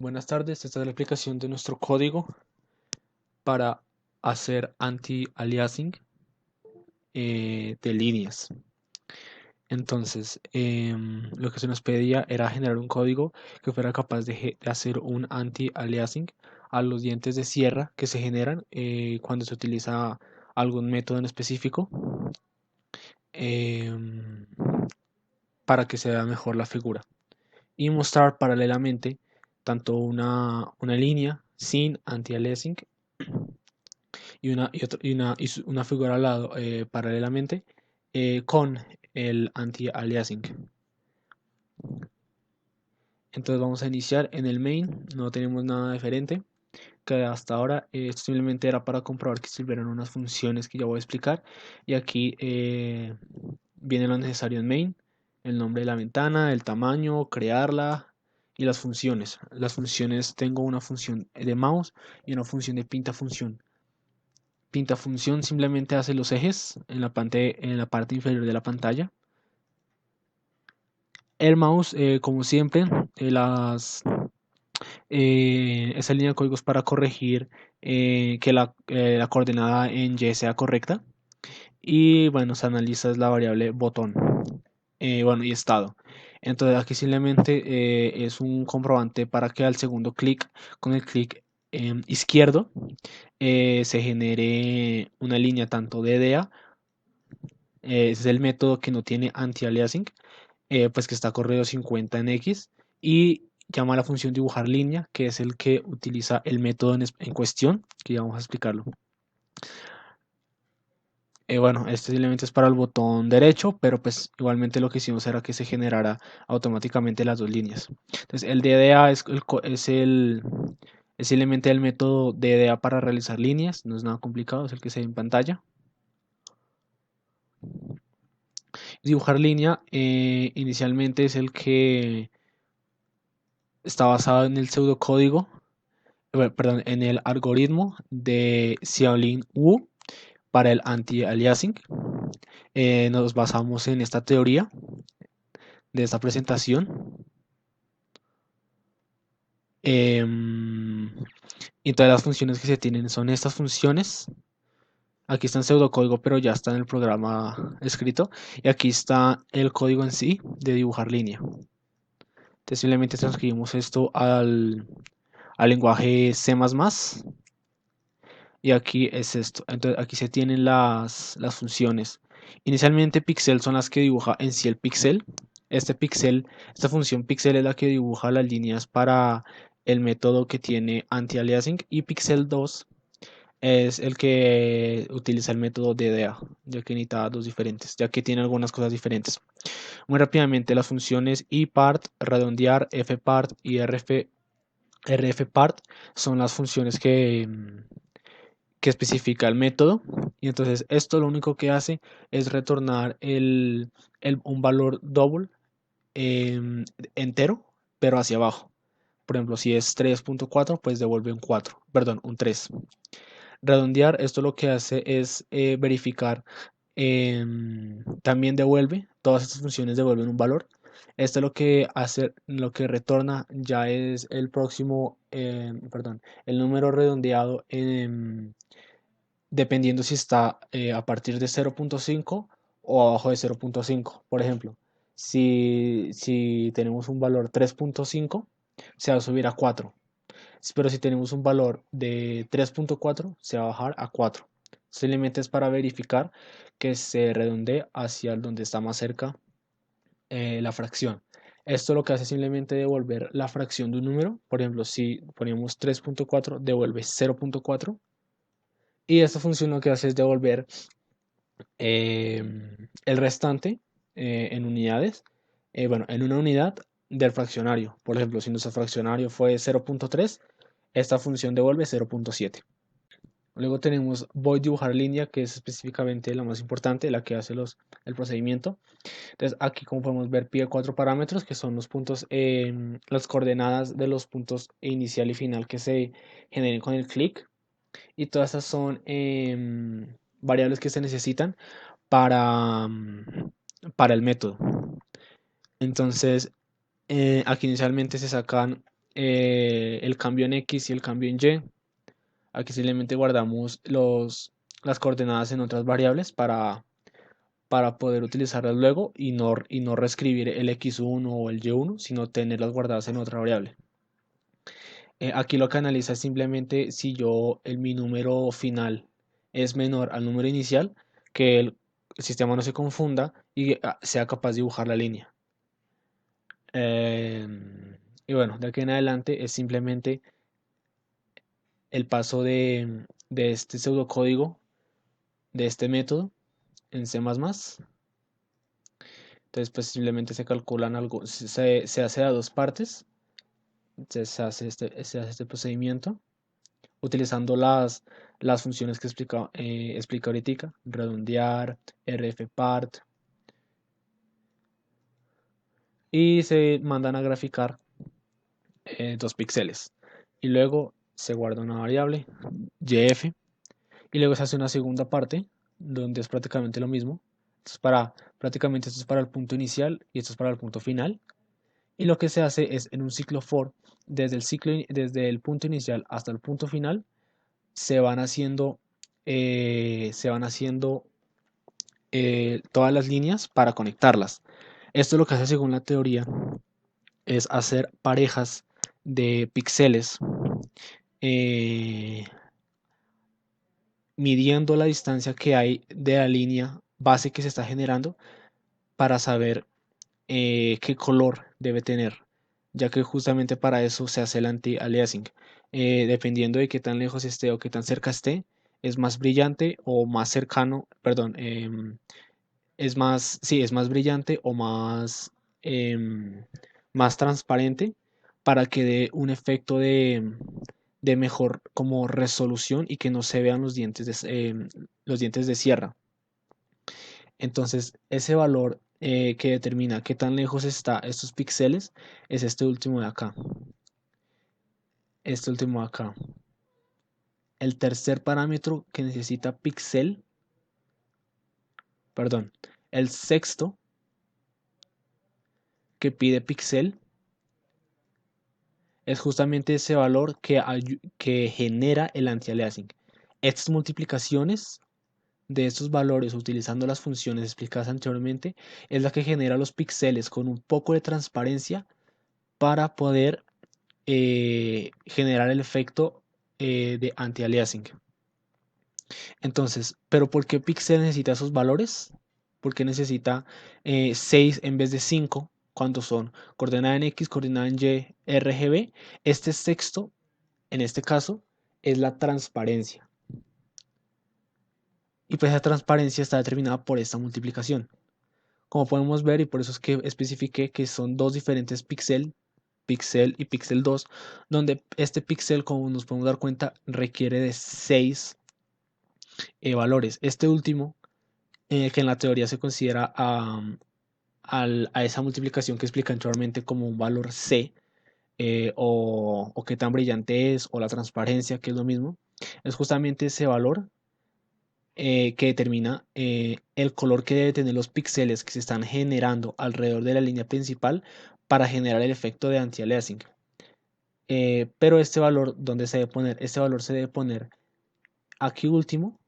Buenas tardes, esta es la explicación de nuestro código para hacer anti-aliasing de líneas. Entonces, lo que se nos pedía era generar un código que fuera capaz de hacer un anti-aliasing a los dientes de sierra que se generan cuando se utiliza algún método en específico em, para que se vea mejor la figura. Y mostrar paralelamente tanto una línea sin anti-aliasing y una figura al lado paralelamente con el anti-aliasing. Entonces vamos a iniciar en el main, no tenemos nada diferente que hasta ahora. Simplemente era para comprobar que sirvieron unas funciones que ya voy a explicar, y aquí viene lo necesario en main: el nombre de la ventana, el tamaño, crearla y las funciones. Las funciones, tengo una función de mouse y una función de pinta función. Pinta función simplemente hace los ejes en la parte inferior de la pantalla. El mouse, como siempre, esa línea de código es para corregir que la coordenada en Y sea correcta. Y bueno, se analiza es la variable botón, bueno, y estado. Entonces aquí simplemente es un comprobante para que al segundo clic, con el clic izquierdo, se genere una línea tanto DDA. Es el método que no tiene anti-aliasing, pues que está corrido 50 en X, y llama a la función dibujar línea, que es el que utiliza el método en cuestión, que ya vamos a explicarlo. Bueno, este simplemente es para el botón derecho, pero pues igualmente lo que hicimos era que se generara automáticamente las dos líneas. Entonces el DDA es simplemente el método DDA para realizar líneas, no es nada complicado, es el que se ve en pantalla. Dibujar línea inicialmente es el que está basado en el pseudocódigo, perdón, en el algoritmo de Xiaolin Wu para el anti-aliasing. Nos basamos en esta teoría de esta presentación. Y todas las funciones que se tienen son estas funciones. Aquí está en pseudocódigo, pero ya está en el programa escrito. Y aquí está el código en sí de dibujar línea. Entonces simplemente transcribimos esto al lenguaje C++. Y aquí es esto. Entonces aquí se tienen las funciones. Inicialmente pixel son las que dibuja en sí el pixel. Esta función pixel es la que dibuja las líneas para el método que tiene anti-aliasing, y pixel 2 es el que utiliza el método DDA, ya que necesita dos diferentes, ya que tiene algunas cosas diferentes. Muy rápidamente, las funciones ipart, redondear, fpart y rfpart son las funciones que especifica el método. Y entonces esto lo único que hace es retornar un valor double entero, pero hacia abajo. Por ejemplo, si es 3.4, pues devuelve un 4, perdón, un 3. Redondear, esto lo que hace es verificar, también devuelve, todas estas funciones devuelven un valor. Esto lo que hace, lo que retorna ya es el próximo, perdón, el número redondeado, dependiendo si está a partir de 0.5 o abajo de 0.5. Por ejemplo, si tenemos un valor 3.5, se va a subir a 4. Pero si tenemos un valor de 3.4, se va a bajar a 4. Simplemente es para verificar que se redondee hacia donde está más cerca la fracción. Esto lo que hace es simplemente devolver la fracción de un número. Por ejemplo, si ponemos 3.4, devuelve 0.4. Y esta función lo que hace es devolver eh, el restante en unidades, bueno, en una unidad del fraccionario. Por ejemplo, si nuestro fraccionario fue 0.3, esta función devuelve 0.7. Luego tenemos void dibujar línea, que es específicamente la más importante, la que hace el procedimiento. Entonces aquí, como podemos ver, pide cuatro parámetros que son los puntos, las coordenadas de los puntos inicial y final que se generen con el clic. Y todas estas son variables que se necesitan para el método. Entonces aquí inicialmente se sacan el cambio en X y el cambio en Y. Aquí simplemente guardamos las coordenadas en otras variables para poder utilizarlas luego y no reescribir el x1 o el y1, sino tenerlas guardadas en otra variable. Aquí lo que analiza es simplemente si mi número final es menor al número inicial, que el sistema no se confunda y sea capaz de dibujar la línea. Y bueno, de aquí en adelante es simplemente el paso de este pseudocódigo, de este método en C++. Entonces, pues simplemente se calculan algo, se hace a dos partes, se hace este procedimiento utilizando las funciones que explica ahorita, redondear, rfpart, y se mandan a graficar 2 píxeles. Y luego se guarda una variable, yf, y luego se hace una segunda parte, donde es prácticamente lo mismo. Prácticamente esto es para el punto inicial y esto es para el punto final. Y lo que se hace es en un ciclo for, desde el punto inicial hasta el punto final, se van haciendo, todas las líneas para conectarlas. Esto lo que hace según la teoría es hacer parejas de píxeles, eh, midiendo la distancia que hay de la línea base que se está generando para saber qué color debe tener, ya que justamente para eso se hace el anti-aliasing. Dependiendo de qué tan lejos esté o qué tan cerca esté, es más brillante o más cercano, perdón, sí, es más brillante o em, más transparente para que dé un efecto de mejor como resolución y que no se vean los dientes de sierra. Entonces, ese valor que determina qué tan lejos está estos píxeles es este último de acá. Este último de acá. El tercer parámetro que necesita píxel, perdón, el sexto que pide píxel es justamente ese valor que genera el anti-aliasing. Estas multiplicaciones de estos valores utilizando las funciones explicadas anteriormente es la que genera los píxeles con un poco de transparencia para poder generar el efecto de anti-aliasing. Entonces, ¿pero por qué Pixel necesita esos valores? ¿Por qué necesita 6 en vez de 5 cuando son coordenada en X, coordenada en Y, RGB? Este sexto, en este caso, es la transparencia. Y pues esa transparencia está determinada por esta multiplicación. Como podemos ver, y por eso es que especifiqué que son dos diferentes píxeles, píxel y píxel 2, donde este píxel, como nos podemos dar cuenta, requiere de 6 valores. Este último, que en la teoría se considera a esa multiplicación que explica anteriormente como un valor C, o qué tan brillante es, o la transparencia, que es lo mismo, es justamente ese valor que determina el color que debe tener los píxeles que se están generando alrededor de la línea principal para generar el efecto de anti-aliasing. Pero este valor, ¿dónde se debe poner? Este valor se debe poner aquí último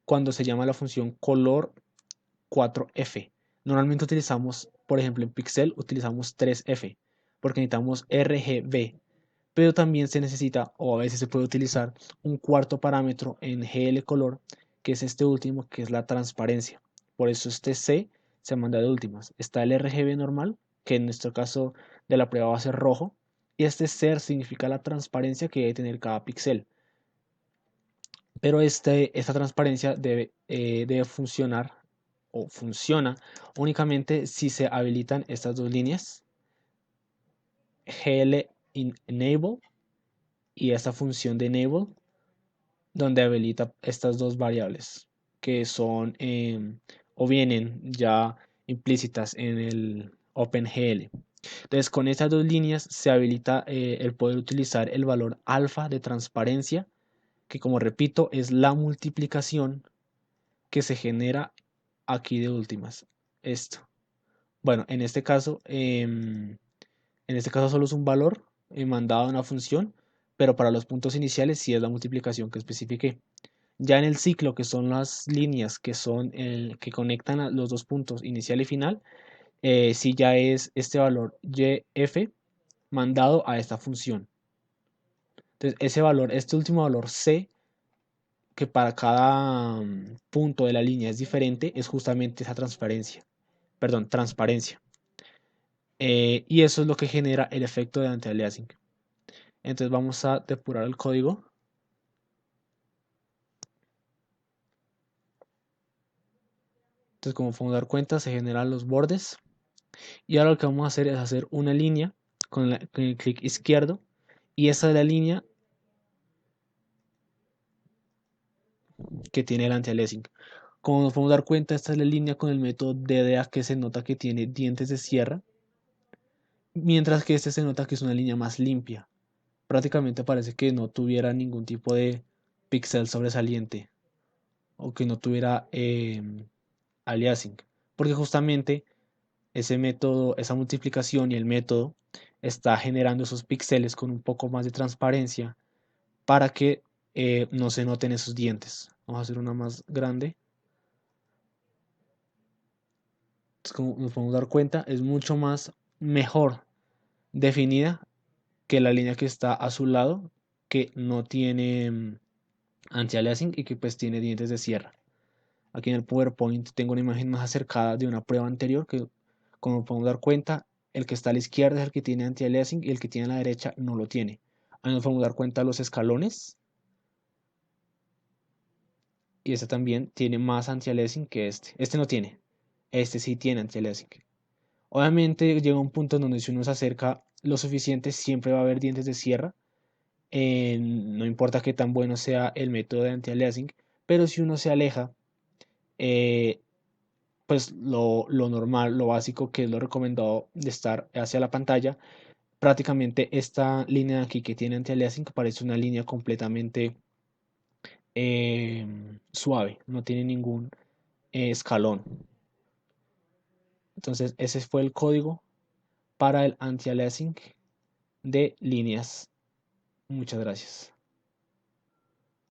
cuando se llama la función color 4F. Normalmente utilizamos, por ejemplo, en Pixel utilizamos 3F porque necesitamos RGB, pero también se necesita o a veces se puede utilizar un cuarto parámetro en GL color, que es este último, que es la transparencia. Por eso este C se manda de últimas. Está el RGB normal, que en nuestro caso de la prueba va a ser rojo, y este ser significa la transparencia que debe tener cada píxel. Pero esta transparencia debe funcionar o funciona únicamente si se habilitan estas dos líneas, GL enable y esta función de enable, donde habilita estas dos variables que son o vienen ya implícitas en el OpenGL. Entonces, con estas dos líneas se habilita el poder utilizar el valor alfa de transparencia, que como repito es la multiplicación que se genera aquí de últimas. Esto. Bueno, en este caso solo es un valor, mandado a una función, pero para los puntos iniciales sí es la multiplicación que especifiqué. Ya en el ciclo, que son las líneas que son el que conectan a los dos puntos inicial y final, sí ya es este valor YF mandado a esta función. Entonces, ese valor, este último valor C, que para cada punto de la línea es diferente, es justamente esa transparencia. Perdón, transparencia. Y eso es lo que genera el efecto de anti-aliasing. Entonces vamos a depurar el código. Entonces, como podemos dar cuenta, se generan los bordes. Y ahora lo que vamos a hacer es hacer una línea con el clic izquierdo. Y esa es la línea que tiene el anti-aliasing. Como nos podemos dar cuenta, esta es la línea con el método DDA que se nota que tiene dientes de sierra, mientras que este se nota que es una línea más limpia. Prácticamente parece que no tuviera ningún tipo de píxel sobresaliente o que no tuviera aliasing, porque justamente ese método, esa multiplicación y el método está generando esos píxeles con un poco más de transparencia para que no se noten esos dientes. Vamos a hacer una más grande. Entonces, como nos podemos dar cuenta, es mucho más mejor definida que la línea que está a su lado, que no tiene anti-aliasing y que pues tiene dientes de sierra. Aquí en el PowerPoint tengo una imagen más acercada de una prueba anterior que, como podemos dar cuenta, el que está a la izquierda es el que tiene anti-aliasing y el que tiene a la derecha no lo tiene. Ahí nos podemos dar cuenta de los escalones y este también tiene más anti-aliasing que este. Este no tiene, este sí tiene anti-aliasing. Obviamente llega un punto en donde si uno se acerca lo suficiente siempre va a haber dientes de sierra. No importa qué tan bueno sea el método de anti-aliasing, pero si uno se aleja, eh, pues lo normal, lo básico, que es lo recomendado de estar hacia la pantalla, prácticamente esta línea de aquí que tiene anti-aliasing parece una línea completamente suave, no tiene ningún escalón. Entonces ese fue el código para el anti-aliasing de líneas. Muchas gracias.